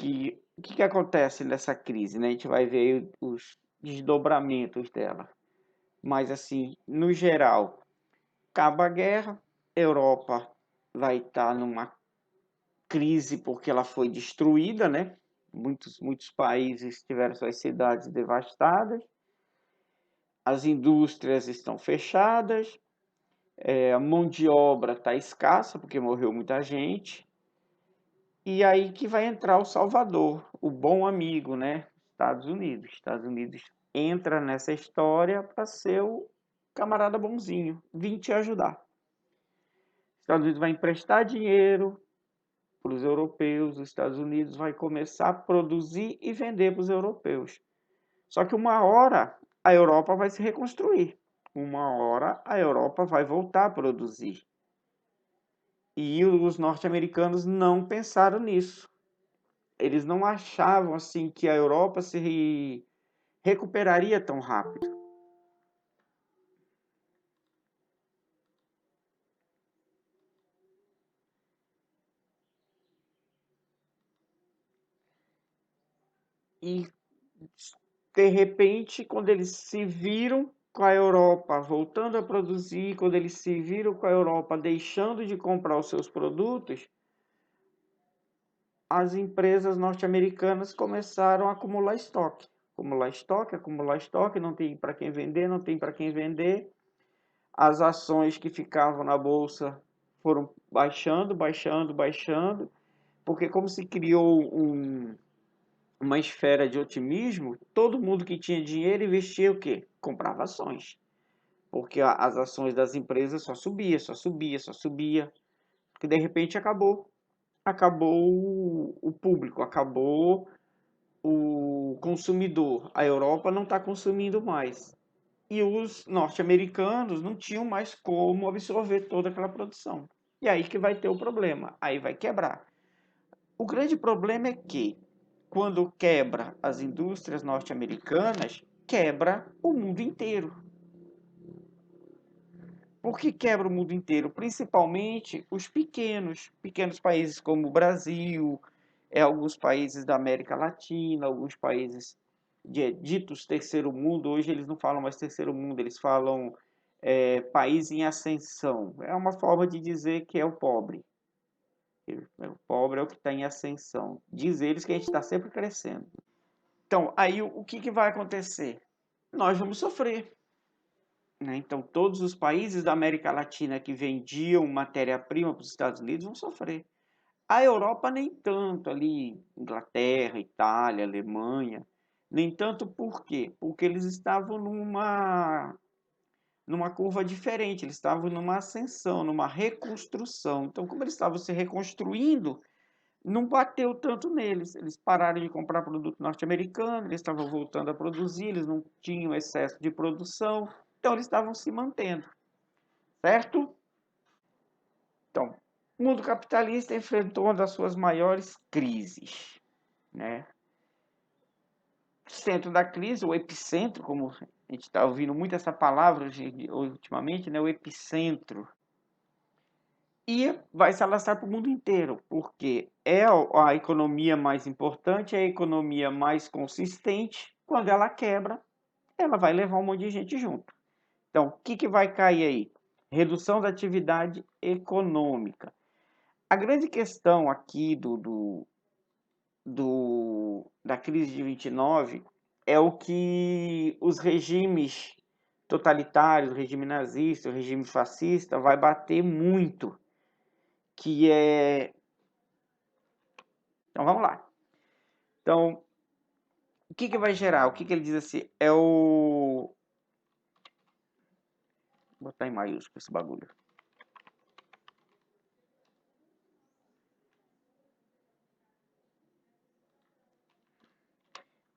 que o que acontece nessa crise, né? A gente vai ver os desdobramentos dela. Mas assim, no geral, acaba a guerra, Europa vai estar numa crise porque ela foi destruída, né? Muitos países tiveram suas cidades devastadas, as indústrias estão fechadas, a mão de obra está escassa porque morreu muita gente. E aí que vai entrar o Salvador, o bom amigo, né? Estados Unidos. Estados Unidos entra nessa história para ser o camarada bonzinho, vim te ajudar. Estados Unidos vai emprestar dinheiro para os europeus, os Estados Unidos vai começar a produzir e vender para os europeus. Só que uma hora a Europa vai se reconstruir, uma hora a Europa vai voltar a produzir. E os norte-americanos não pensaram nisso. Eles não achavam assim que a Europa se recuperaria tão rápido. E de repente, quando eles se viram com a Europa voltando a produzir, quando eles se viram com a Europa deixando de comprar os seus produtos, as empresas norte-americanas começaram a acumular estoque. Acumular estoque, não tem para quem vender, não tem para quem vender. As ações que ficavam na bolsa foram baixando, porque como se criou uma esfera de otimismo, todo mundo que tinha dinheiro investia o quê? Comprava ações. Porque as ações das empresas só subia, porque de repente acabou o público, acabou o consumidor. A Europa não está consumindo mais. E os norte-americanos não tinham mais como absorver toda aquela produção. E aí que vai ter o problema, aí vai quebrar. O grande problema é que, quando quebra as indústrias norte-americanas, quebra o mundo inteiro. Por que quebra o mundo inteiro? Principalmente os pequenos países como o Brasil, alguns países da América Latina, alguns países ditos terceiro mundo. Hoje eles não falam mais terceiro mundo, eles falam país em ascensão. É uma forma de dizer que é o pobre. O pobre é o que está em ascensão. Diz eles que a gente está sempre crescendo. Então, aí o que vai acontecer? Nós vamos sofrer. Né? Então, todos os países da América Latina que vendiam matéria-prima para os Estados Unidos vão sofrer. A Europa nem tanto, ali, Inglaterra, Itália, Alemanha, nem tanto por quê? Porque eles estavam numa curva diferente, eles estavam numa ascensão, numa reconstrução. Então, como eles estavam se reconstruindo, não bateu tanto neles. Eles pararam de comprar produto norte-americano, eles estavam voltando a produzir, eles não tinham excesso de produção, então eles estavam se mantendo, certo? Então, o mundo capitalista enfrentou uma das suas maiores crises, né? Centro da crise, o epicentro, como a gente está ouvindo muito essa palavra ultimamente, né? O epicentro. E vai se alastrar para o mundo inteiro, porque é a economia mais importante, é a economia mais consistente. Quando ela quebra, ela vai levar um monte de gente junto. Então, o que vai cair aí? Redução da atividade econômica. A grande questão aqui da crise de 29 é o que os regimes totalitários, o regime nazista, o regime fascista, vai bater muito, que é... Então, vamos lá. Então, o que vai gerar? O que ele diz assim? Vou botar em maiúsculo esse bagulho.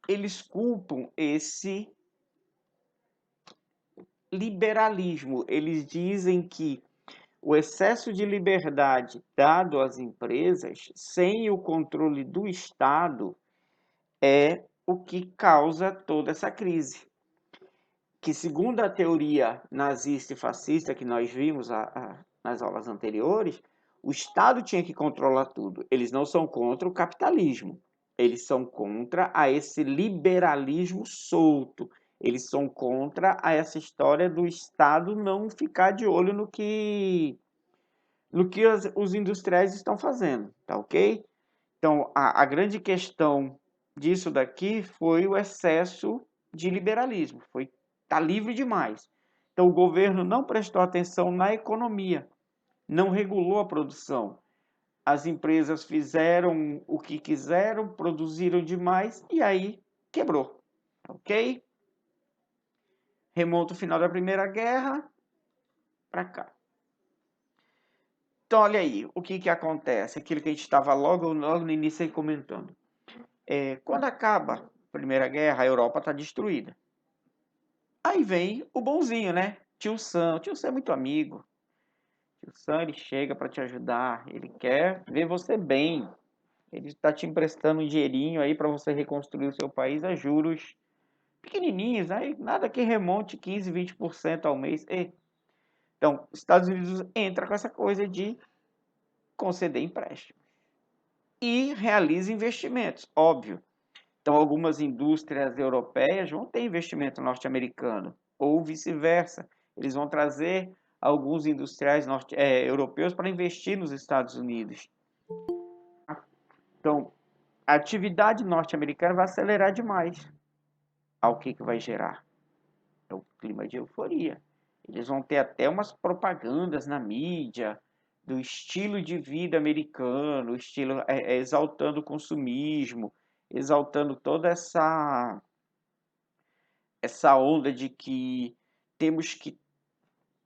Eles culpam esse liberalismo. Eles dizem que o excesso de liberdade dado às empresas, sem o controle do Estado, é o que causa toda essa crise. Que, segundo a teoria nazista e fascista que nós vimos nas aulas anteriores, o Estado tinha que controlar tudo. Eles não são contra o capitalismo. Eles são contra a esse liberalismo solto. Eles são contra a essa história do Estado não ficar de olho no que os industriais estão fazendo, tá ok? Então, a grande questão disso daqui foi o excesso de liberalismo, foi tá livre demais. Então, o governo não prestou atenção na economia, não regulou a produção. As empresas fizeram o que quiseram, produziram demais e aí quebrou, ok? Remonta o final da Primeira Guerra para cá. Então, olha aí, o que acontece? Aquilo que a gente estava logo no início aí comentando. Quando acaba a Primeira Guerra, a Europa está destruída. Aí vem o bonzinho, né? Tio Sam. O tio Sam é muito amigo. O tio Sam, ele chega para te ajudar. Ele quer ver você bem. Ele está te emprestando um dinheirinho aí para você reconstruir o seu país a juros pequenininhos, aí nada que remonte 15, 20% ao mês. Então, os Estados Unidos entra com essa coisa de conceder empréstimo e realiza investimentos, óbvio. Então, algumas indústrias europeias vão ter investimento norte-americano, ou vice-versa. Eles vão trazer alguns industriais europeus para investir nos Estados Unidos. Então, a atividade norte-americana vai acelerar demais. Ao que vai gerar? É o clima de euforia. Eles vão ter até umas propagandas na mídia do estilo de vida americano, estilo exaltando o consumismo, exaltando toda essa onda de que temos que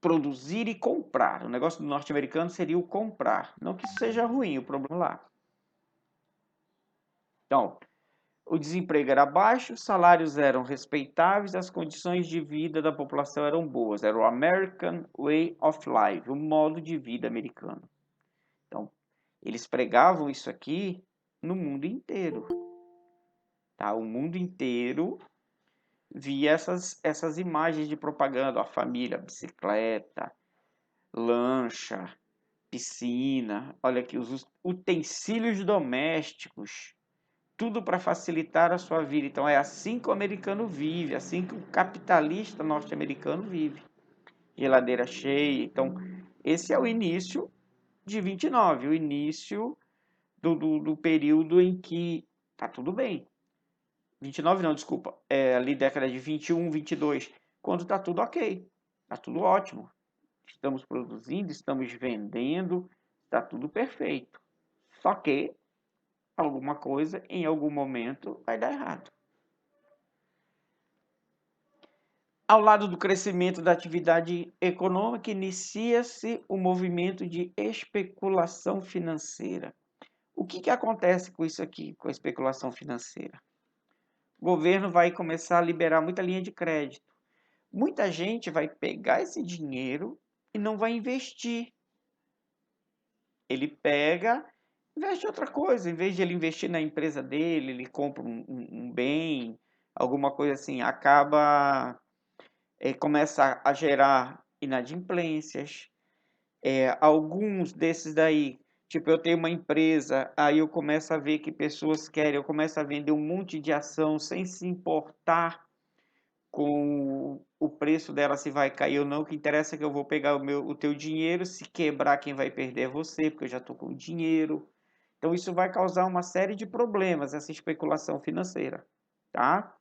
produzir e comprar. O negócio do norte-americano seria o comprar. Não que isso seja ruim, o problema é lá. Então, o desemprego era baixo, os salários eram respeitáveis, as condições de vida da população eram boas. Era o American Way of Life, o modo de vida americano. Então, eles pregavam isso aqui no mundo inteiro. Tá? O mundo inteiro via essas imagens de propaganda, a família, bicicleta, lancha, piscina. Olha aqui, os utensílios domésticos. Tudo para facilitar a sua vida. Então, é assim que o americano vive, assim que o capitalista norte-americano vive. Geladeira cheia. Então, esse é o início de 29, o início do período em que tá tudo bem. 29 não, desculpa. Ali década de 21, 22, quando tá tudo ok. Tá tudo ótimo. Estamos produzindo, estamos vendendo, tá tudo perfeito. Só que alguma coisa em algum momento vai dar errado. Ao lado do crescimento da atividade econômica, inicia-se o movimento de especulação financeira. O que acontece com isso aqui, com a especulação financeira? O governo vai começar a liberar muita linha de crédito. Muita gente vai pegar esse dinheiro e não vai investir. Ele pega, investe em outra coisa. Em vez de ele investir na empresa dele, ele compra um bem, alguma coisa assim, começa a gerar inadimplências. Alguns desses daí, tipo, eu tenho uma empresa, aí eu começo a ver que pessoas querem, eu começo a vender um monte de ação sem se importar com o preço dela, se vai cair ou não. O que interessa é que eu vou pegar o teu dinheiro, se quebrar, quem vai perder é você, porque eu já estou com o dinheiro. Então, isso vai causar uma série de problemas, essa especulação financeira, tá?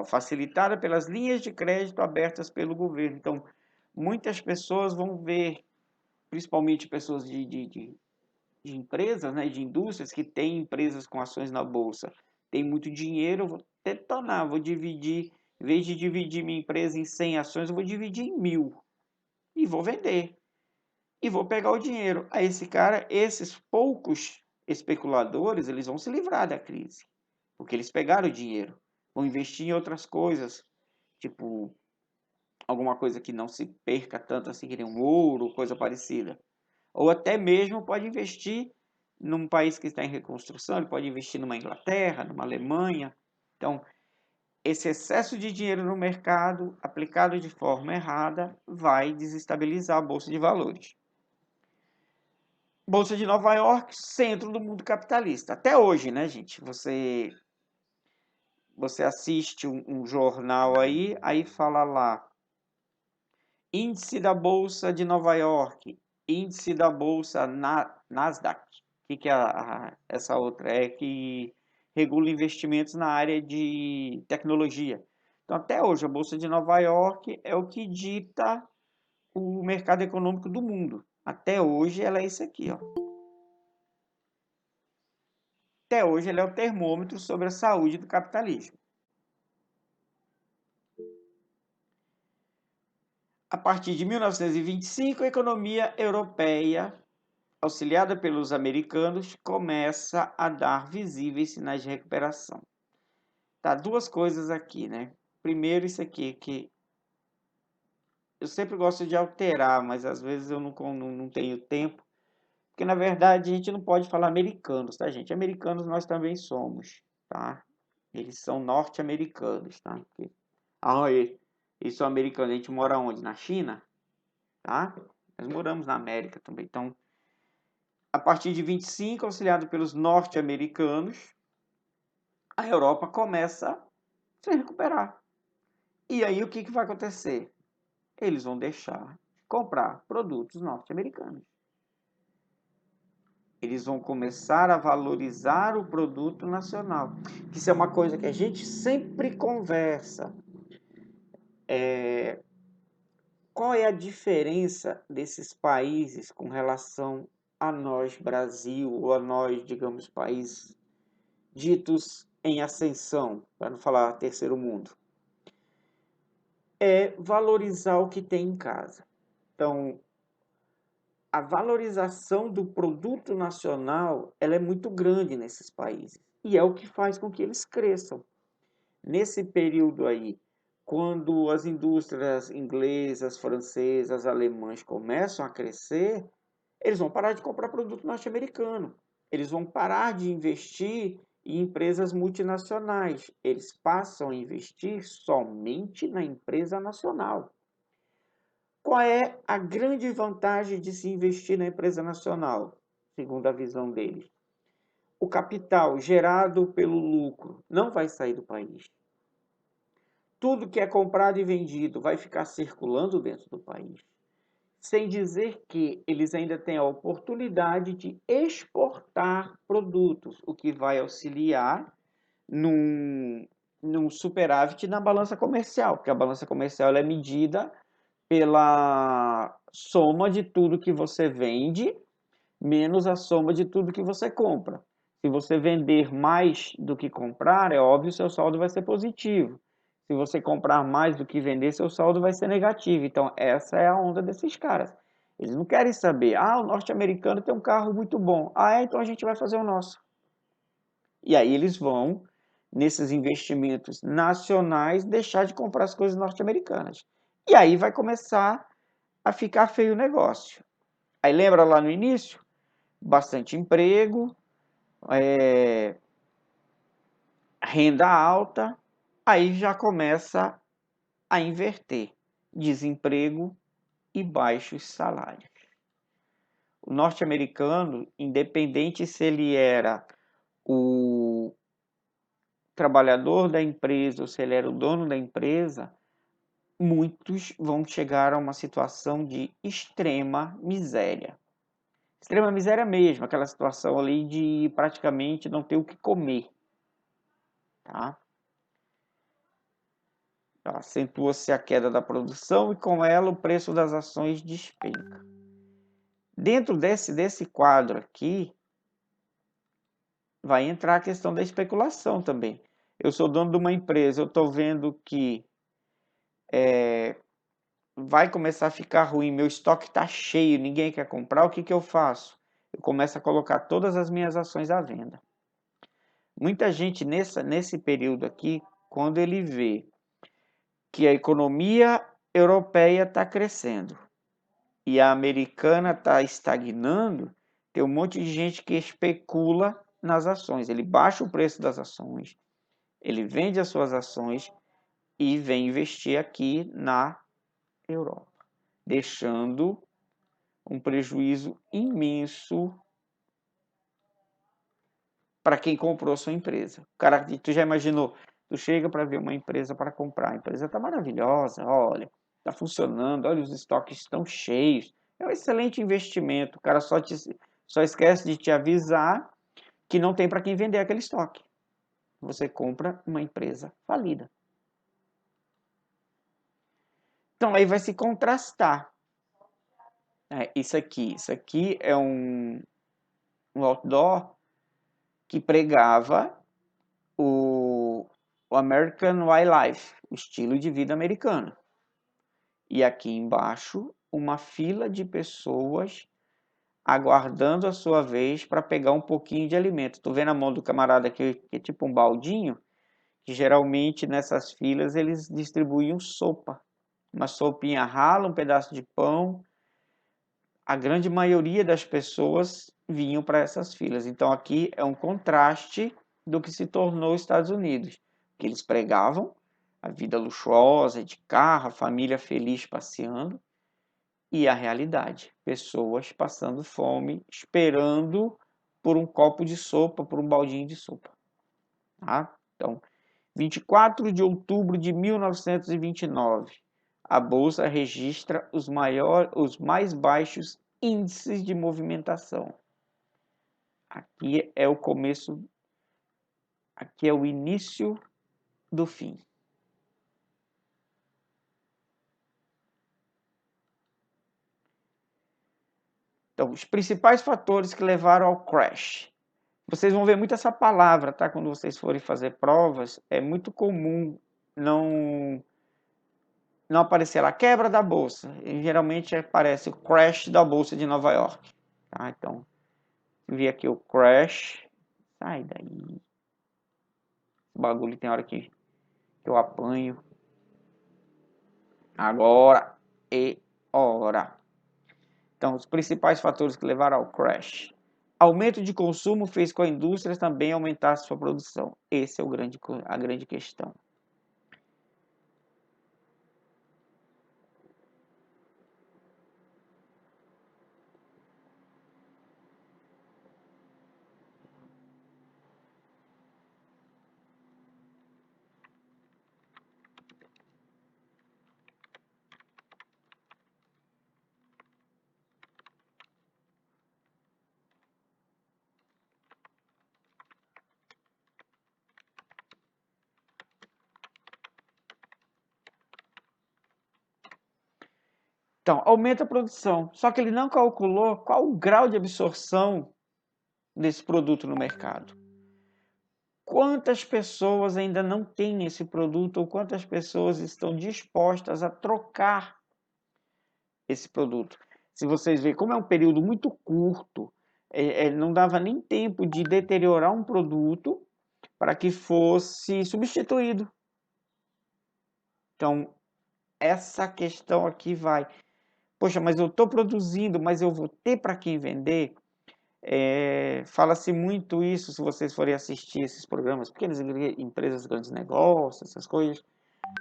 Facilitada pelas linhas de crédito abertas pelo governo. Então, muitas pessoas vão ver, principalmente pessoas de empresas, né, de indústrias que têm empresas com ações na bolsa, tem muito dinheiro, eu vou detonar, vou dividir, em vez de dividir minha empresa em 100 ações, eu vou dividir em 1000 e vou vender. E vou pegar o dinheiro. Aí esses poucos especuladores, eles vão se livrar da crise, porque eles pegaram o dinheiro, vão investir em outras coisas, tipo alguma coisa que não se perca tanto assim, que nem um ouro, coisa parecida. Ou até mesmo pode investir num país que está em reconstrução, ele pode investir numa Inglaterra, numa Alemanha. Então, esse excesso de dinheiro no mercado, aplicado de forma errada, vai desestabilizar a bolsa de valores. Bolsa de Nova York, centro do mundo capitalista. Até hoje, né, gente? Você assiste um jornal aí fala lá, índice da Bolsa de Nova York, índice da Bolsa Nasdaq. O que é essa outra? É que regula investimentos na área de tecnologia. Então, até hoje, a Bolsa de Nova York é o que dita o mercado econômico do mundo. Até hoje, ela é isso aqui, ó. Até hoje, ela é o termômetro sobre a saúde do capitalismo. A partir de 1925, a economia europeia, auxiliada pelos americanos, começa a dar visíveis sinais de recuperação. Tá, duas coisas aqui, né? Primeiro, isso aqui, que eu sempre gosto de alterar, mas às vezes eu não tenho tempo, porque na verdade a gente não pode falar americanos, tá, gente? Americanos nós também somos, tá? Eles são norte-americanos, tá? Eles são americanos. A gente mora onde? Na China, tá? Nós moramos na América também. Então, a partir de 25, auxiliado pelos norte-americanos, a Europa começa a se recuperar. E aí o que vai acontecer? Eles vão deixar de comprar produtos norte-americanos. Eles vão começar a valorizar o produto nacional. Isso é uma coisa que a gente sempre conversa. Qual é a diferença desses países com relação a nós, Brasil, ou a nós, digamos, países ditos em ascensão, para não falar terceiro mundo? É valorizar o que tem em casa. Então, a valorização do produto nacional, ela é muito grande nesses países. E é o que faz com que eles cresçam. Nesse período aí, quando as indústrias inglesas, francesas, alemãs começam a crescer, eles vão parar de comprar produto norte-americano. Eles vão parar de investir em empresas multinacionais. Eles passam a investir somente na empresa nacional. Qual é a grande vantagem de se investir na empresa nacional, segundo a visão deles? O capital gerado pelo lucro não vai sair do país. Tudo que é comprado e vendido vai ficar circulando dentro do país. Sem dizer que eles ainda têm a oportunidade de exportar produtos, o que vai auxiliar num superávit na balança comercial, porque a balança comercial ela é medida pela soma de tudo que você vende menos a soma de tudo que você compra. Se você vender mais do que comprar, é óbvio, seu saldo vai ser positivo. Se você comprar mais do que vender, seu saldo vai ser negativo. Então, essa é a onda desses caras. Eles não querem saber, o norte-americano tem um carro muito bom. Então a gente vai fazer o nosso. E aí eles vão, nesses investimentos nacionais, deixar de comprar as coisas norte-americanas. E aí vai começar a ficar feio o negócio. Aí lembra lá no início? Bastante emprego, renda alta, aí já começa a inverter desemprego e baixos salários. O norte-americano, independente se ele era o trabalhador da empresa ou se ele era o dono da empresa, muitos vão chegar a uma situação de extrema miséria. Extrema miséria mesmo, aquela situação ali de praticamente não ter o que comer. Tá? Acentua-se a queda da produção e com ela o preço das ações despenca. Dentro desse quadro aqui, vai entrar a questão da especulação também. Eu sou dono de uma empresa, eu estou vendo que vai começar a ficar ruim, meu estoque está cheio, ninguém quer comprar, o que eu faço? Eu começo a colocar todas as minhas ações à venda. Muita gente nesse período aqui, quando ele vê que a economia europeia está crescendo e a americana está estagnando, tem um monte de gente que especula nas ações. Ele baixa o preço das ações, ele vende as suas ações e vem investir aqui na Europa, deixando um prejuízo imenso para quem comprou sua empresa. Cara, tu já imaginou? Tu chega para ver uma empresa para comprar. A empresa está maravilhosa, olha, está funcionando, olha, os estoques estão cheios. É um excelente investimento. O cara só esquece de te avisar que não tem para quem vender aquele estoque. Você compra uma empresa falida. Então aí vai se contrastar. Isso aqui é um outdoor que pregava o American Wildlife, o estilo de vida americano. E aqui embaixo, uma fila de pessoas aguardando a sua vez para pegar um pouquinho de alimento. Tô vendo a mão do camarada aqui, que é tipo um baldinho, que geralmente nessas filas eles distribuíam sopa. Uma sopinha rala, um pedaço de pão. A grande maioria das pessoas vinham para essas filas. Então aqui é um contraste do que se tornou os Estados Unidos, que eles pregavam a vida luxuosa, de carro, a família feliz passeando, e a realidade, pessoas passando fome, esperando por um copo de sopa, por um baldinho de sopa. Tá? Então, 24 de outubro de 1929, a Bolsa registra os mais baixos índices de movimentação. Aqui é o começo, aqui é o início do fim. Então, os principais fatores que levaram ao crash. Vocês vão ver muito essa palavra, tá? Quando vocês forem fazer provas, é muito comum não aparecer lá quebra da bolsa. E geralmente aparece o crash da bolsa de Nova York. Tá? Então, vi aqui o crash. Sai daí. O bagulho tem hora que eu apanho. Agora é hora. Então, os principais fatores que levaram ao crash. Aumento de consumo fez com que a indústria também aumentasse sua produção. Esse é a grande questão. Então, aumenta a produção. Só que ele não calculou qual o grau de absorção desse produto no mercado. Quantas pessoas ainda não têm esse produto ou quantas pessoas estão dispostas a trocar esse produto? Se vocês verem, como é um período muito curto, não dava nem tempo de deteriorar um produto para que fosse substituído. Então, essa questão aqui vai. Poxa, mas eu estou produzindo, mas eu vou ter para quem vender? Fala-se muito isso se vocês forem assistir esses programas, pequenas empresas, grandes negócios, essas coisas.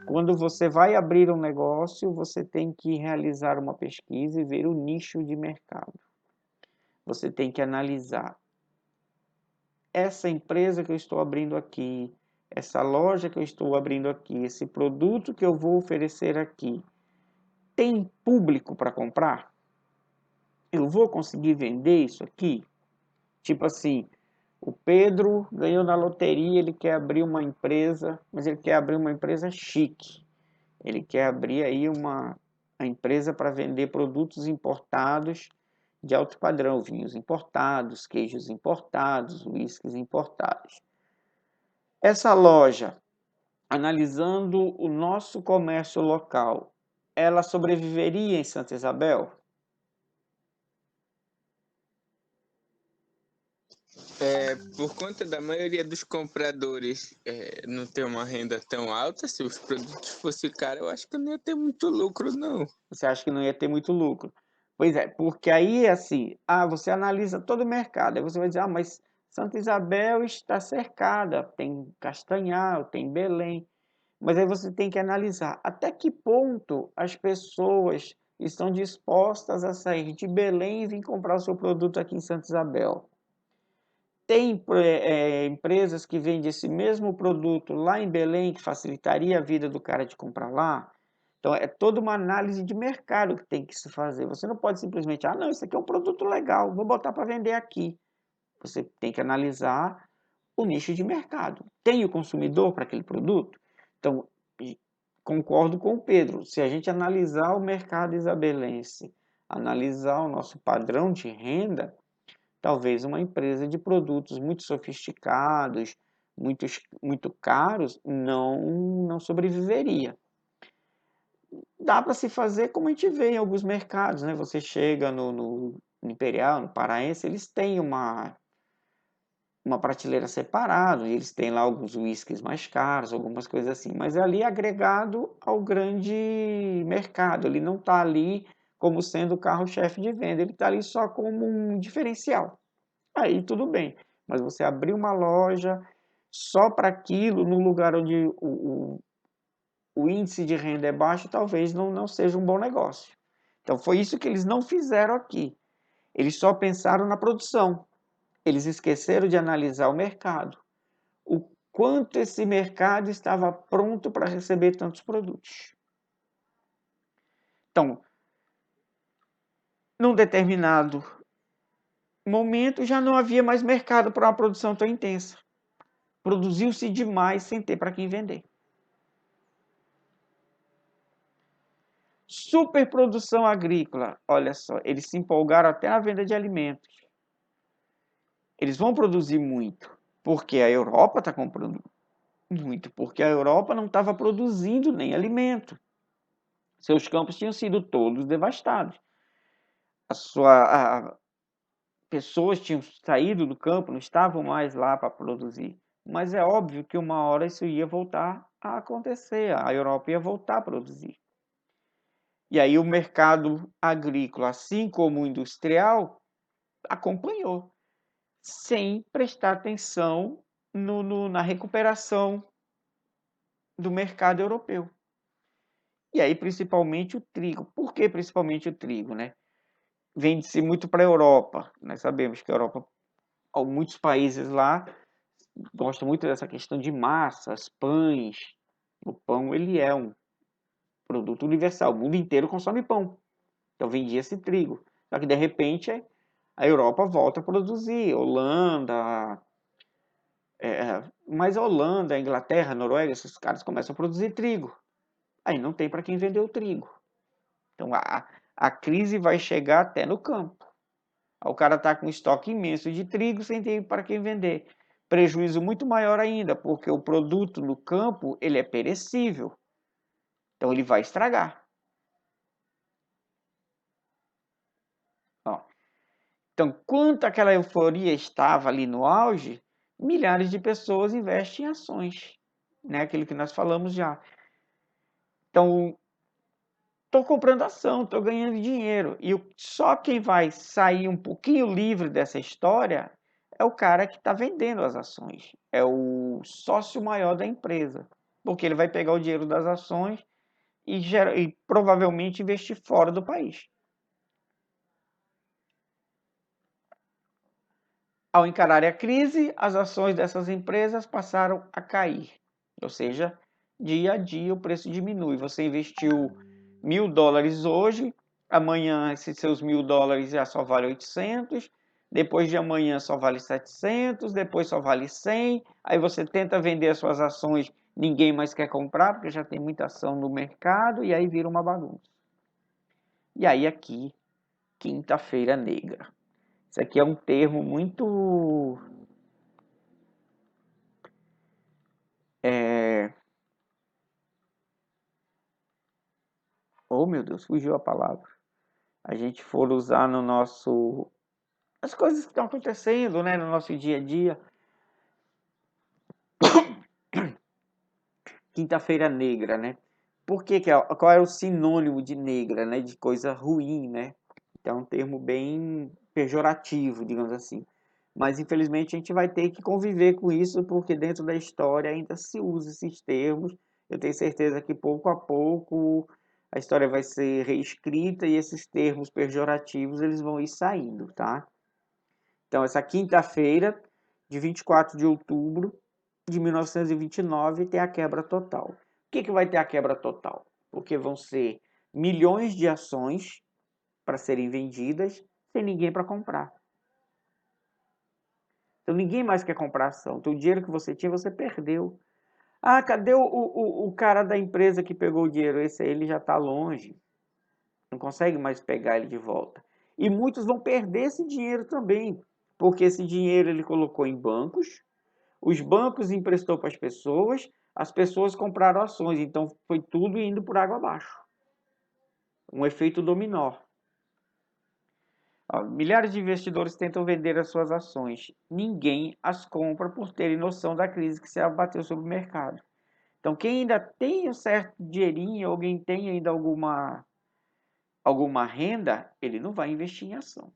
Quando você vai abrir um negócio, você tem que realizar uma pesquisa e ver o nicho de mercado. Você tem que analisar essa empresa que eu estou abrindo aqui, essa loja que eu estou abrindo aqui, esse produto que eu vou oferecer aqui, tem público para comprar? Eu vou conseguir vender isso aqui? Tipo assim, o Pedro ganhou na loteria, ele quer abrir uma empresa, mas ele quer abrir uma empresa chique. Ele quer abrir aí uma empresa para vender produtos importados de alto padrão, vinhos importados, queijos importados, uísques importados. Essa loja, analisando o nosso comércio local, ela sobreviveria em Santa Isabel? Por conta da maioria dos compradores não ter uma renda tão alta, se os produtos fossem caros, eu acho que não ia ter muito lucro, não. Você acha que não ia ter muito lucro? Pois é, porque aí assim, você analisa todo o mercado, aí você vai dizer, mas Santa Isabel está cercada, tem Castanhal, tem Belém, mas aí você tem que analisar até que ponto as pessoas estão dispostas a sair de Belém e vir comprar o seu produto aqui em Santa Isabel. Tem empresas que vendem esse mesmo produto lá em Belém, que facilitaria a vida do cara de comprar lá. Então, é toda uma análise de mercado que tem que se fazer. Você não pode simplesmente, não, isso aqui é um produto legal, vou botar para vender aqui. Você tem que analisar o nicho de mercado. Tem o consumidor para aquele produto? Então, concordo com o Pedro. Se a gente analisar o mercado isabelense, analisar o nosso padrão de renda, talvez uma empresa de produtos muito sofisticados, muito caros, não sobreviveria. Dá para se fazer como a gente vê em alguns mercados, né? Você chega no Imperial, no Paraense, eles têm uma prateleira separada, e eles têm lá alguns whiskies mais caros, algumas coisas assim, mas é ali agregado ao grande mercado, ele não está ali como sendo o carro-chefe de venda, ele está ali só como um diferencial. Aí tudo bem, mas você abrir uma loja só para aquilo, no lugar onde o índice de renda é baixo, talvez não seja um bom negócio. Então foi isso que eles não fizeram aqui. Eles só pensaram na produção. Eles esqueceram de analisar o mercado. O quanto esse mercado estava pronto para receber tantos produtos. Então, num determinado momento, já não havia mais mercado para uma produção tão intensa. Produziu-se demais sem ter para quem vender. Superprodução agrícola. Olha só, eles se empolgaram até na venda de alimentos. Eles vão produzir muito, porque a Europa está comprando muito, porque a Europa não estava produzindo nem alimento. Seus campos tinham sido todos devastados. Pessoas tinham saído do campo, não estavam mais lá para produzir. Mas é óbvio que uma hora isso ia voltar a acontecer, a Europa ia voltar a produzir. E aí o mercado agrícola, assim como o industrial, acompanhou, sem prestar atenção na recuperação do mercado europeu. E aí, principalmente o trigo. Por que principalmente o trigo, né? Vende-se muito para a Europa. Nós sabemos que a Europa, muitos países lá, gostam muito dessa questão de massas, pães. O pão, ele é um produto universal. O mundo inteiro consome pão. Então, vendia-se trigo. Só que, de repente, a Europa volta a produzir. Holanda, mas a Holanda, a Inglaterra, a Noruega, esses caras começam a produzir trigo. Aí não tem para quem vender o trigo. Então, a crise vai chegar até no campo. O cara está com um estoque imenso de trigo sem ter para quem vender. Prejuízo muito maior ainda, porque o produto no campo ele é perecível. Então ele vai estragar. Ó. Então, quanto aquela euforia estava ali no auge, milhares de pessoas investem em ações. Né? Aquilo que nós falamos já. Então, estou comprando ação, estou ganhando dinheiro. E só quem vai sair um pouquinho livre dessa história é o cara que está vendendo as ações. É o sócio maior da empresa. Porque ele vai pegar o dinheiro das ações e provavelmente investir fora do país. Ao encarar a crise, as ações dessas empresas passaram a cair. Ou seja, dia a dia o preço diminui. Você investiu $1.000 hoje, amanhã esses seus $1.000 já só vale 800, depois de amanhã só vale 700, depois só vale 100, aí você tenta vender as suas ações, ninguém mais quer comprar, porque já tem muita ação no mercado, e aí vira uma bagunça. E aí aqui, quinta-feira negra. Isso aqui é um termo muito... Oh, meu Deus, fugiu a palavra. A gente for usar no nosso... As coisas que estão acontecendo, né, no nosso dia a dia. Quinta-feira negra, né? Por que qual é o sinônimo de negra, né? De coisa ruim, né? Então é um termo bem pejorativo, digamos assim. Mas infelizmente a gente vai ter que conviver com isso, porque dentro da história ainda se usa esses termos. Eu tenho certeza que pouco a pouco a história vai ser reescrita e esses termos pejorativos eles vão ir saindo, tá? Então, essa quinta-feira, de 24 de outubro de 1929, tem a quebra total. Por que vai ter a quebra total? Porque vão ser milhões de ações para serem vendidas sem ninguém para comprar. Então, ninguém mais quer comprar ação. Então, o dinheiro que você tinha, você perdeu. Ah, cadê o cara da empresa que pegou o dinheiro? Esse aí ele já está longe. Não consegue mais pegar ele de volta. E muitos vão perder esse dinheiro também, porque esse dinheiro ele colocou em bancos, os bancos emprestou para as pessoas compraram ações, então foi tudo indo por água abaixo. Um efeito dominó. Milhares de investidores tentam vender as suas ações. Ninguém as compra por terem noção da crise que se abateu sobre o mercado. Então, quem ainda tem um certo dinheirinho, alguém tem ainda alguma renda, ele não vai investir em ação.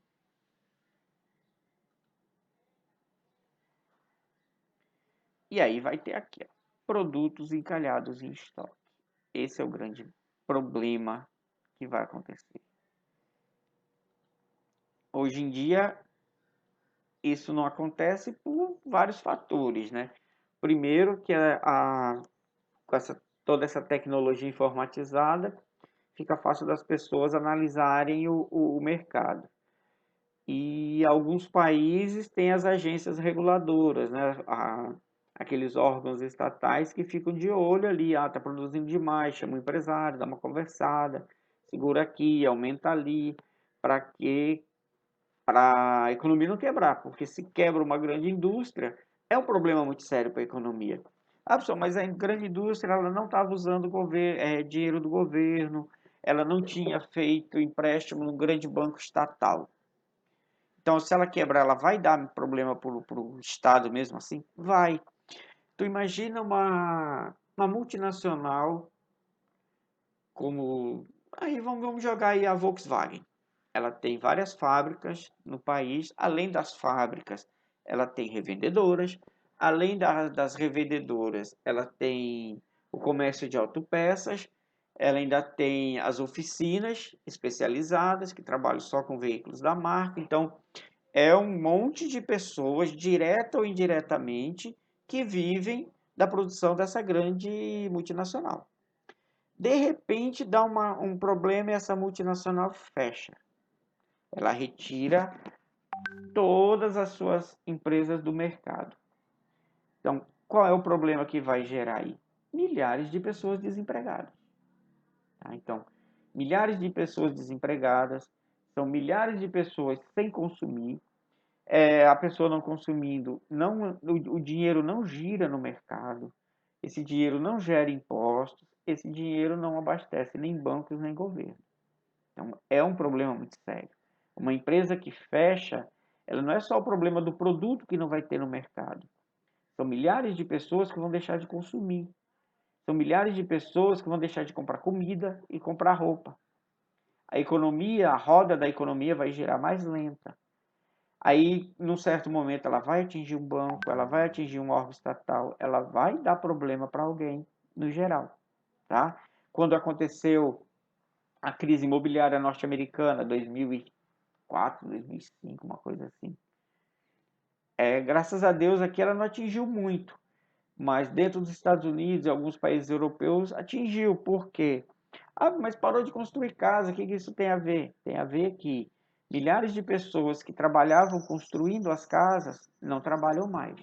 E aí vai ter aqui, ó, produtos encalhados em estoque. Esse é o grande problema que vai acontecer. Hoje em dia, isso não acontece por vários fatores, né? Primeiro, que com toda essa tecnologia informatizada, fica fácil das pessoas analisarem o mercado. E alguns países têm as agências reguladoras, né? Aqueles órgãos estatais que ficam de olho ali, está produzindo demais, chama o empresário, dá uma conversada, segura aqui, aumenta ali, para a economia não quebrar, porque se quebra uma grande indústria, é um problema muito sério para a economia. Ah, pessoal, mas a grande indústria ela não estava usando dinheiro do governo, ela não tinha feito empréstimo num grande banco estatal. Então, se ela quebrar, ela vai dar problema para o Estado mesmo assim? Vai. Tu imagina uma multinacional como... Aí vamos jogar aí a Volkswagen. Ela tem várias fábricas no país. Além das fábricas, ela tem revendedoras. Além das revendedoras, ela tem o comércio de autopeças. Ela ainda tem as oficinas especializadas que trabalham só com veículos da marca. Então, é um monte de pessoas, direta ou indiretamente, que vivem da produção dessa grande multinacional. De repente, dá um problema e essa multinacional fecha. Ela retira todas as suas empresas do mercado. Então, qual é o problema que vai gerar aí? Milhares de pessoas desempregadas. Tá? Então, milhares de pessoas desempregadas, são milhares de pessoas sem consumir, a pessoa não consumindo, o dinheiro não gira no mercado, esse dinheiro não gera impostos, esse dinheiro não abastece nem bancos nem governo. Então, é um problema muito sério. Uma empresa que fecha, ela não é só o problema do produto que não vai ter no mercado. São milhares de pessoas que vão deixar de consumir. São milhares de pessoas que vão deixar de comprar comida e comprar roupa. A roda da economia vai girar mais lenta. Aí, num certo momento, ela vai atingir um banco, ela vai atingir um órgão estatal, ela vai dar problema para alguém, no geral, tá? Quando aconteceu a crise imobiliária norte-americana, 2004, 2005, uma coisa assim. Graças a Deus aqui ela não atingiu muito, mas dentro dos Estados Unidos e alguns países europeus atingiu. Por quê? Ah, mas parou de construir casa, o que isso tem a ver? Tem a ver que milhares de pessoas que trabalhavam construindo as casas não trabalham mais.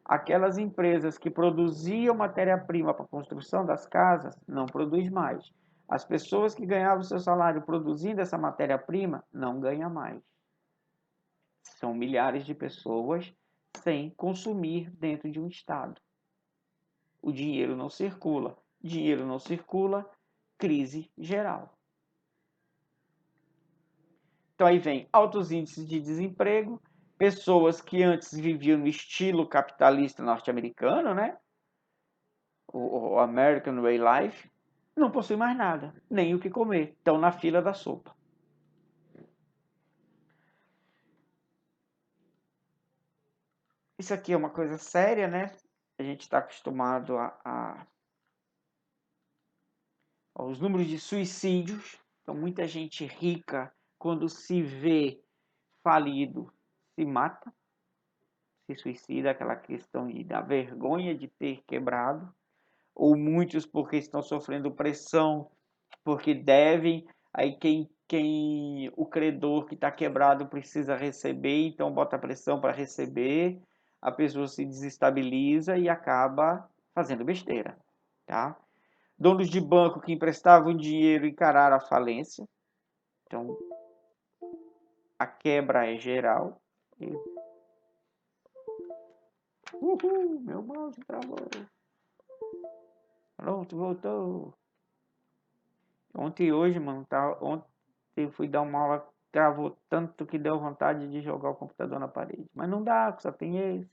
Aquelas empresas que produziam matéria-prima para a construção das casas não produzem mais. As pessoas que ganhavam seu salário produzindo essa matéria-prima não ganham mais. São milhares de pessoas sem consumir dentro de um estado. O dinheiro não circula. Dinheiro não circula, crise geral. Então aí vem altos índices de desemprego, pessoas que antes viviam no estilo capitalista norte-americano, né? O American Way Life, não possuem mais nada, nem o que comer. Estão na fila da sopa. Isso aqui é uma coisa séria, né? A gente está acostumado a Os números de suicídios. Então, muita gente rica, quando se vê falido, se mata, se suicida, aquela questão da vergonha de ter quebrado, ou muitos porque estão sofrendo pressão, porque devem, aí o credor que está quebrado precisa receber, então bota pressão para receber, a pessoa se desestabiliza e acaba fazendo besteira, tá? Donos de banco que emprestavam dinheiro encararam a falência, então a quebra é geral. Uhul, meu mouse travou. Pronto, voltou. Ontem e hoje, mano, ontem eu fui dar uma aula, travou tanto que deu vontade de jogar o computador na parede. Mas não dá, só tem esse.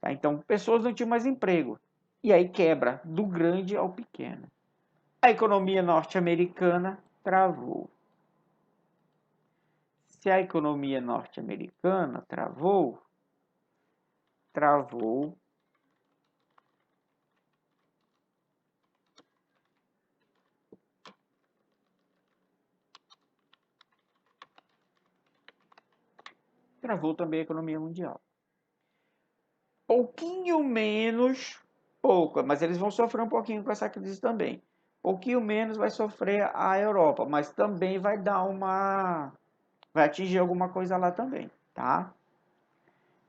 Tá? Então, pessoas não tinham mais emprego. E aí quebra do grande ao pequeno. A economia norte-americana travou. Se a economia norte-americana travou, travou também a economia mundial. Pouquinho menos, mas eles vão sofrer um pouquinho com essa crise também. Pouquinho menos vai sofrer a Europa, mas também vai vai atingir alguma coisa lá também, tá?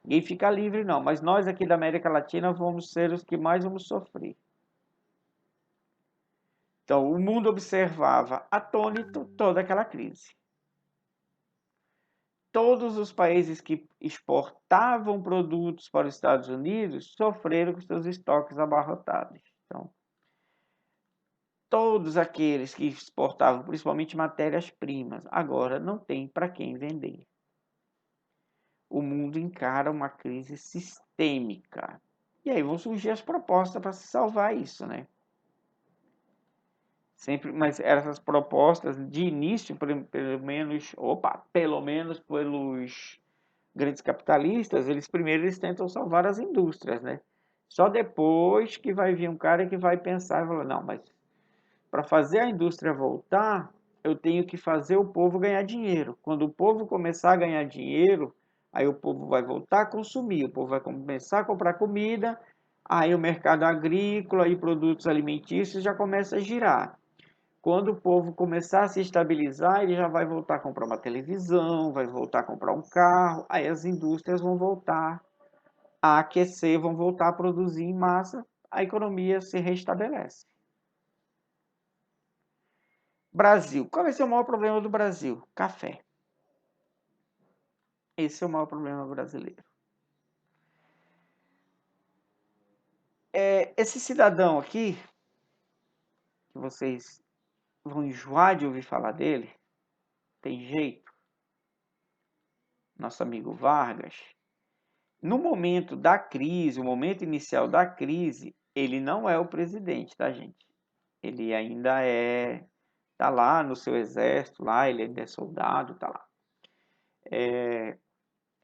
Ninguém fica livre não, mas nós aqui da América Latina vamos ser os que mais vamos sofrer. Então, o mundo observava atônito toda aquela crise. Todos os países que exportavam produtos para os Estados Unidos sofreram com seus estoques abarrotados. Então, todos aqueles que exportavam principalmente matérias-primas, agora não tem para quem vender. O mundo encara uma crise sistêmica. E aí vão surgir as propostas para se salvar isso, né? Sempre, mas essas propostas de início, pelo menos pelos grandes capitalistas, eles tentam salvar as indústrias, né? Só depois que vai vir um cara que vai pensar e falar, não, mas para fazer a indústria voltar, eu tenho que fazer o povo ganhar dinheiro. Quando o povo começar a ganhar dinheiro, aí o povo vai voltar a consumir, o povo vai começar a comprar comida, aí o mercado agrícola e produtos alimentícios já começa a girar. Quando o povo começar a se estabilizar, ele já vai voltar a comprar uma televisão, vai voltar a comprar um carro, aí as indústrias vão voltar a aquecer, vão voltar a produzir em massa, a economia se restabelece. Brasil. Qual vai ser o maior problema do Brasil? Café. Esse é o maior problema brasileiro. Esse cidadão aqui, que vocês vão enjoar de ouvir falar dele, tem jeito, nosso amigo Vargas, no momento da crise, o momento inicial da crise, ele não é o presidente, tá, gente? Ele ainda tá lá no seu exército, lá, ele ainda é soldado, tá lá.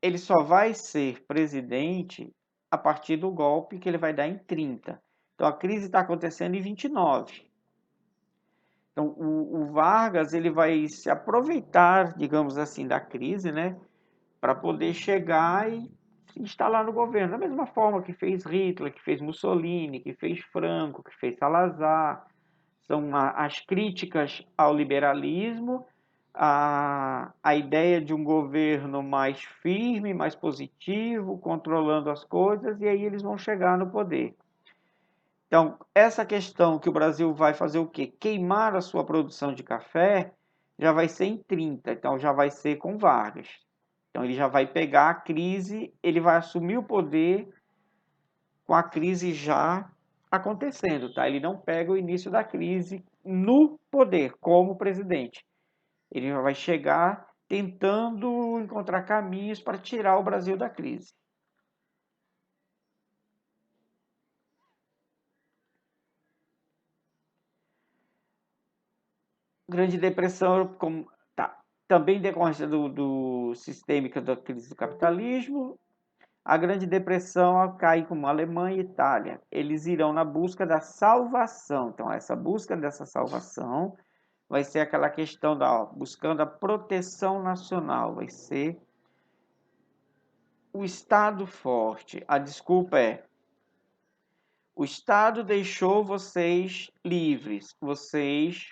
Ele só vai ser presidente a partir do golpe que ele vai dar em 30. Então a crise está acontecendo em 29. Então o Vargas ele vai se aproveitar, digamos assim, da crise, né, para poder chegar e se instalar no governo, da mesma forma que fez Hitler, que fez Mussolini, que fez Franco, que fez Salazar. São as críticas ao liberalismo, a ideia de um governo mais firme, mais positivo, controlando as coisas, e aí eles vão chegar no poder. Então, essa questão que o Brasil vai fazer o quê? Queimar a sua produção de café, já vai ser em 30, então já vai ser com Vargas. Então ele já vai pegar a crise, ele vai assumir o poder com a crise já acontecendo, tá? Ele não pega o início da crise no poder como presidente. Ele vai chegar tentando encontrar caminhos para tirar o Brasil da crise. Grande Depressão, também decorrência do sistêmica da crise do capitalismo. A Grande Depressão cai como Alemanha e Itália. Eles irão na busca da salvação. Então, essa busca dessa salvação vai ser aquela questão da buscando a proteção nacional. Vai ser o Estado forte. A desculpa é: o Estado deixou vocês livres. Vocês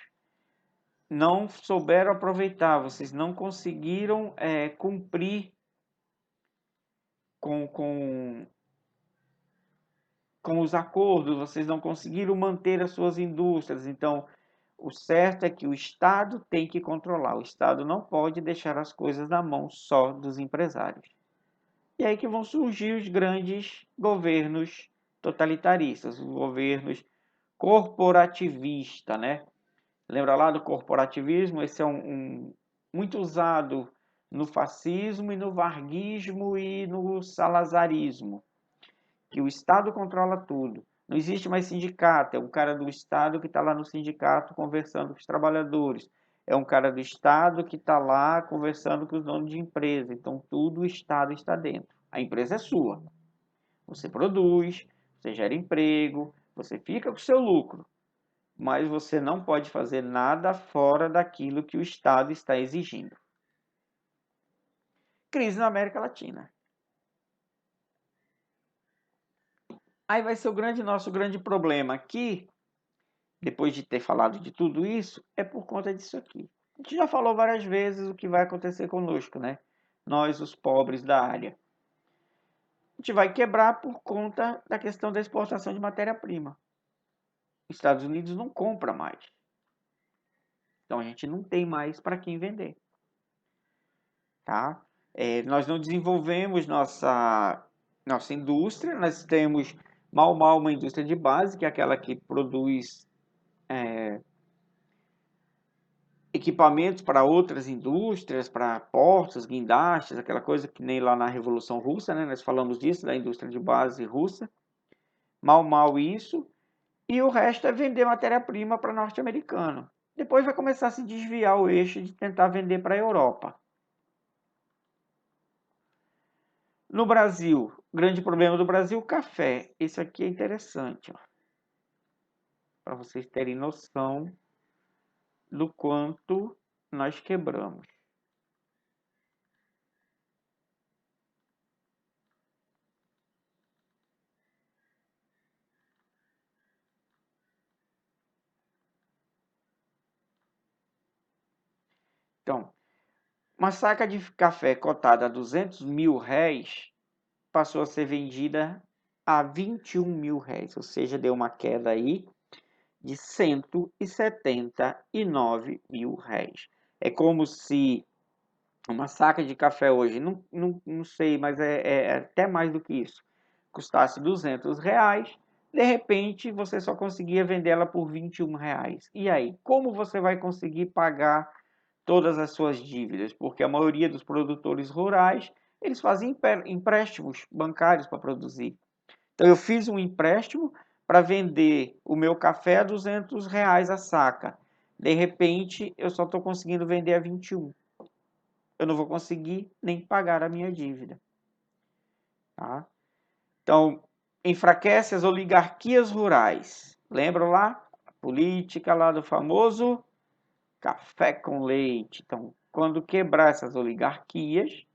não souberam aproveitar. Vocês não conseguiram cumprir com os acordos, vocês não conseguiram manter as suas indústrias. Então, o certo é que o Estado tem que controlar. O Estado não pode deixar as coisas na mão só dos empresários. E aí que vão surgir os grandes governos totalitaristas, os governos corporativistas, né? Lembra lá do corporativismo? Esse é muito usado no fascismo e no varguismo e no salazarismo, que o Estado controla tudo. Não existe mais sindicato, é um cara do Estado que está lá no sindicato conversando com os trabalhadores. É um cara do Estado que está lá conversando com os donos de empresa. Então, tudo o Estado está dentro. A empresa é sua. Você produz, você gera emprego, você fica com o seu lucro. Mas você não pode fazer nada fora daquilo que o Estado está exigindo. Crise na América Latina. Aí vai ser nosso grande problema aqui, depois de ter falado de tudo isso, é por conta disso aqui. A gente já falou várias vezes o que vai acontecer conosco, né? Nós, os pobres da área. A gente vai quebrar por conta da questão da exportação de matéria-prima. Os Estados Unidos não compra mais. Então a gente não tem mais para quem vender. Tá? Nós não desenvolvemos nossa indústria, nós temos mal uma indústria de base, que é aquela que produz equipamentos para outras indústrias, para portos, guindastes, aquela coisa que nem lá na Revolução Russa, né? Nós falamos disso, da indústria de base russa. Mal isso. E o resto é vender matéria-prima para norte-americano. Depois vai começar a se desviar o eixo de tentar vender para a Europa. No Brasil, o grande problema do Brasil, o café. Esse aqui é interessante, para vocês terem noção do quanto nós quebramos. Então, uma saca de café cotada a 200 mil réis passou a ser vendida a 21 mil réis, ou seja, deu uma queda aí de 179 mil réis. É como se uma saca de café hoje, não sei, mas é até mais do que isso, custasse 200 reais, de repente você só conseguia vender ela por 21 reais. E aí, como você vai conseguir pagar todas as suas dívidas? Porque a maioria dos produtores rurais, eles fazem empréstimos bancários para produzir. Então eu fiz um empréstimo para vender o meu café a 200 reais a saca. De repente, eu só estou conseguindo vender a 21. Eu não vou conseguir nem pagar a minha dívida. Tá? Então, enfraquece as oligarquias rurais. Lembram lá? A política lá do famoso café com leite. Então, quando quebrar essas oligarquias,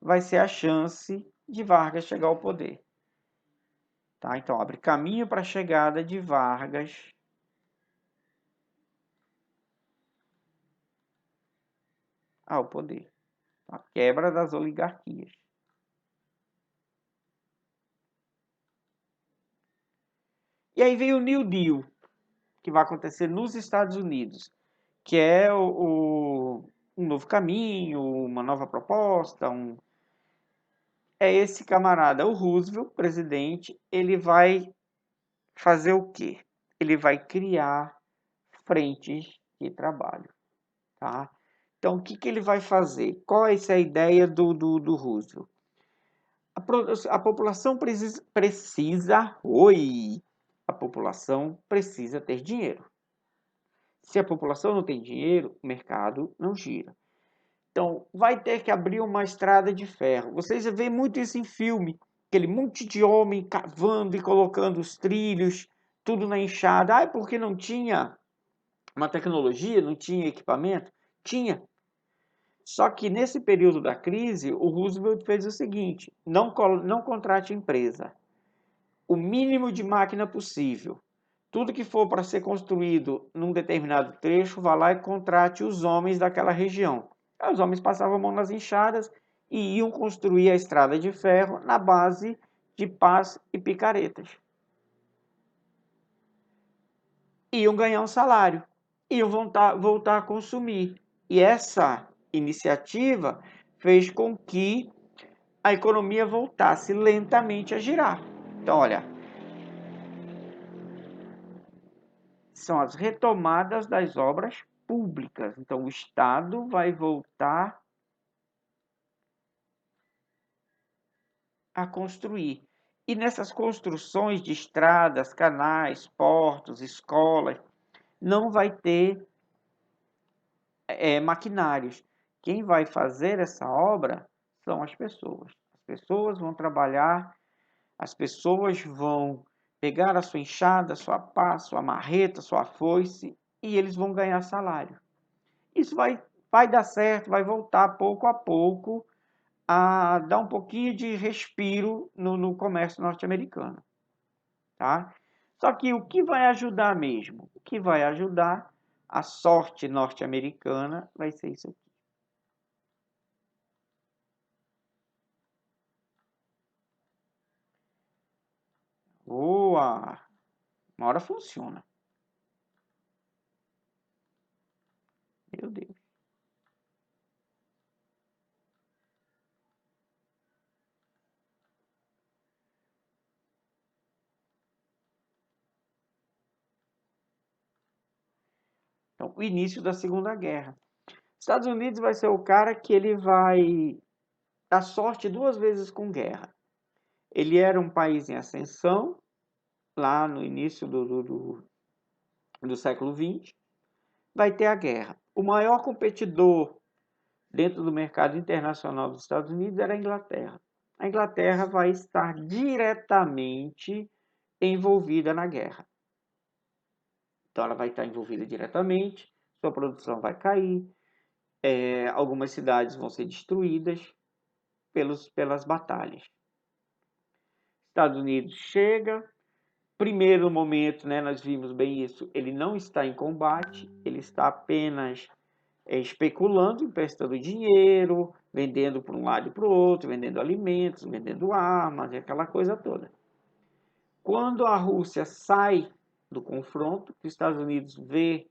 vai ser a chance de Vargas chegar ao poder. Tá? Então, abre caminho para a chegada de Vargas ao poder. A quebra das oligarquias. E aí vem o New Deal, que vai acontecer nos Estados Unidos, que é um novo caminho, uma nova proposta. É esse camarada, o Roosevelt, presidente, ele vai fazer o quê? Ele vai criar frentes de trabalho. Tá? Então, o que ele vai fazer? Qual é essa ideia do Roosevelt? A população a população precisa ter dinheiro. Se a população não tem dinheiro, o mercado não gira. Então, vai ter que abrir uma estrada de ferro. Vocês veem muito isso em filme, aquele monte de homem cavando e colocando os trilhos, tudo na enxada. Ah, porque não tinha uma tecnologia, não tinha equipamento? Tinha. Só que nesse período da crise, o Roosevelt fez o seguinte: não contrate empresa. O mínimo de máquina possível. Tudo que for para ser construído num determinado trecho, vá lá e contrate os homens daquela região. Aí os homens passavam a mão nas enxadas e iam construir a estrada de ferro na base de pás e picaretas. Iam ganhar um salário, iam voltar a consumir. E essa iniciativa fez com que a economia voltasse lentamente a girar. Então, olha, são as retomadas das obras públicas. Então, o Estado vai voltar a construir. E nessas construções de estradas, canais, portos, escolas, não vai ter maquinários. Quem vai fazer essa obra são as pessoas. As pessoas vão trabalhar, as pessoas vão pegar a sua enxada, sua pá, sua marreta, sua foice, e eles vão ganhar salário. Isso vai dar certo, vai voltar pouco a pouco a dar um pouquinho de respiro no comércio norte-americano. Tá? Só que o que vai ajudar mesmo? O que vai ajudar a sorte norte-americana vai ser isso aqui. Boa! Uma hora funciona. Meu Deus. Então, o início da Segunda Guerra. Estados Unidos vai ser o cara que ele vai dar sorte duas vezes com guerra. Ele era um país em ascensão, lá no início do século XX, vai ter a guerra. O maior competidor dentro do mercado internacional dos Estados Unidos era a Inglaterra. A Inglaterra vai estar diretamente envolvida na guerra. Então, ela vai estar envolvida diretamente, sua produção vai cair, algumas cidades vão ser destruídas pelas batalhas. Estados Unidos chega, primeiro momento, né, nós vimos bem isso, ele não está em combate, ele está apenas especulando, emprestando dinheiro, vendendo para um lado e para o outro, vendendo alimentos, vendendo armas, aquela coisa toda. Quando a Rússia sai do confronto, os Estados Unidos vê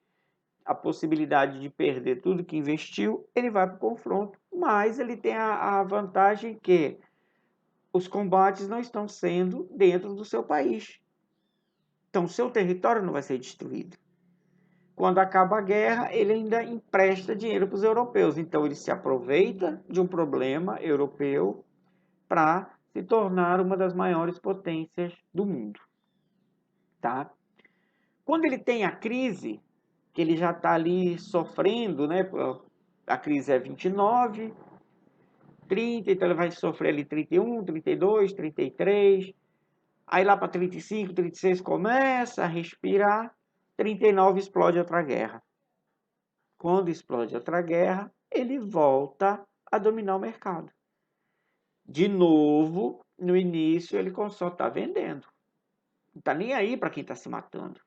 a possibilidade de perder tudo que investiu, ele vai para o confronto, mas ele tem a vantagem que os combates não estão sendo dentro do seu país. Então, seu território não vai ser destruído. Quando acaba a guerra, ele ainda empresta dinheiro para os europeus. Então, ele se aproveita de um problema europeu para se tornar uma das maiores potências do mundo. Tá? Quando ele tem a crise, que ele já está ali sofrendo, né? A crise é 29, 30, então ele vai sofrer ali 31, 32, 33. Aí lá para 35, 36 começa a respirar, 39 explode outra guerra. Quando explode outra guerra, ele volta a dominar o mercado. De novo, no início, ele só está vendendo. Não está nem aí para quem está se matando.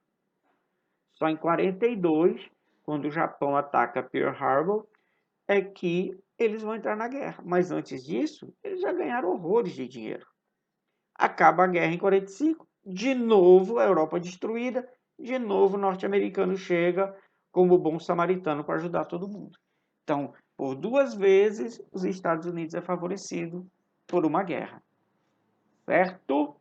Só em 42, quando o Japão ataca Pearl Harbor, é que eles vão entrar na guerra. Mas antes disso, eles já ganharam horrores de dinheiro. Acaba a guerra em 45, de novo a Europa destruída, de novo o norte-americano chega como bom samaritano para ajudar todo mundo. Então, por duas vezes, os Estados Unidos é favorecido por uma guerra. Certo?